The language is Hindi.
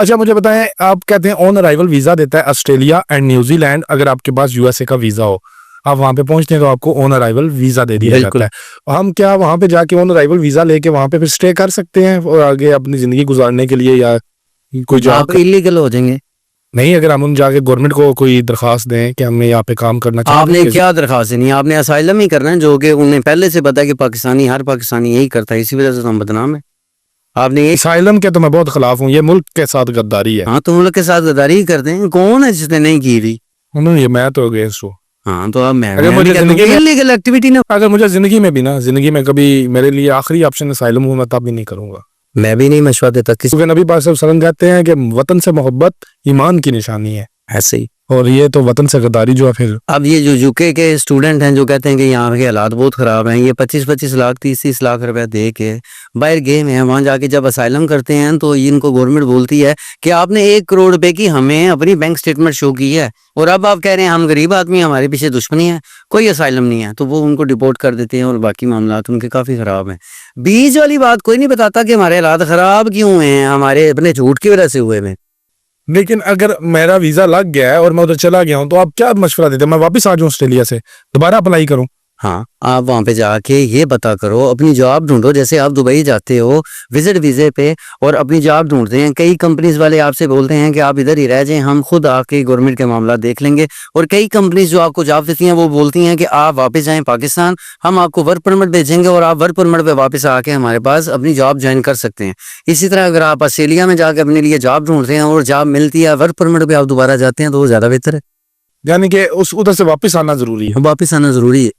अच्छा मुझे बताएं, आप कहते हैं ऑन अराइवल वीजा देता है ऑस्ट्रेलिया एंड न्यूजीलैंड, अगर आपके पास यूएसए का वीजा हो, आप वहां पे पहुंचते हैं तो आपको ऑन अराइवल वीजा दे दिया जाता बिल्कुल। है। हम क्या वहां पे जाके ऑन अराइवल वीजा लेके वहां पे फिर स्टे कर सकते हैं और आगे अपनी जिंदगी गुजारने के लिए, या कोई जॉब आप इलीगल हो जाएंगे। नहीं? अगर हम जाके गवर्नमेंट को कोई दरखास्त दें कि हमने यहाँ पे काम करना आपने चाहते हैं, क्या दरखास्त नहीं, आपने असाइलम ही करना है, जो कि उन्हें पहले से पता है कि पाकिस्तानी, हर पाकिस्तानी यही करता है, इसी वजह से तो हम बदनाम है। आपने ये असाइलम के तो मैं बहुत खिलाफ हूँ, ये मुल्क के साथ गद्दारी है। हाँ, तो मुल्क के साथ गद्दारी ही करते हैं। कौन है जिसने नहीं की थी? उन्होंने, मैं तो अगेंस्ट हूँ। हाँ, तो अब मैं अगर भी मुझे कहता हूँ जिंदगी कि में इलीगल एक्टिविटी ना। अगर मुझे जिंदगी में कभी मेरे लिए आखिरी ऑप्शन असाइलम हो, मैं तब भी नहीं करूंगा। मैं भी नहीं मशवरा देता किसी क्योंकि नबी पाक सल्लल्लाहु अलैहि वसल्लम कहते हैं कि वतन से मोहब्बत ईमान की निशानी है, ऐसे ही। और ये तो वतन से गद्दारी जो है फिर। अब ये जो यूके के स्टूडेंट हैं जो कहते हैं कि यहाँ के हालात बहुत ख़राब हैं, ये 25-25 लाख 30-30 लाख रुपए दे के बाहर गए हैं, वहाँ जाके जब असाइलम करते हैं तो इनको गवर्नमेंट बोलती है कि आपने 1 करोड़ रुपए की हमें अपनी बैंक स्टेटमेंट शो की है, और अब आप कह रहे हैं हम गरीब आदमी हैं, हमारे पीछे दुश्मनी है, कोई असाइलम नहीं है, तो वो उनको डिपोर्ट कर देते हैं और बाकी मामला उनके काफ़ी ख़राब हैं। बीच वाली बात कोई नहीं बताता कि हमारे हालात ख़राब क्यों हुए हैं, हमारे अपने झूठ की वजह से हुए हैं। लेकिन अगर मेरा वीजा लग गया है और मैं उधर चला गया हूँ, तो आप क्या मशवरा देते हैं? मैं वापस आ जाऊँ ऑस्ट्रेलिया से, दोबारा अप्लाई करूँ? हाँ, आप वहाँ पे जाके ये पता करो, अपनी जॉब ढूंढो, जैसे आप दुबई जाते हो विजिट वीजे पे और अपनी जॉब ढूंढते हैं, कई कंपनीज वाले आपसे बोलते हैं कि आप इधर ही रह जाएं, हम खुद आके गवर्नमेंट के मामला देख लेंगे, और कई कंपनीज जो आपको जॉब देती हैं वो बोलती हैं कि आप वापस जाएं पाकिस्तान, हम आपको वर्क परमिट भेजेंगे और आप वर्क परमिट पे वापस आके हमारे पास अपनी जॉब ज्वाइन कर सकते हैं। इसी तरह अगर आप ऑस्ट्रेलिया में जाकर अपने लिए जॉब ढूंढते हैं और जॉब मिलती है, वर्क परमिट पे आप दोबारा जाते हैं, तो वो ज़्यादा बेहतर है। यानी कि उस उधर से वापस आना जरूरी है। वापस आना ज़रूरी है।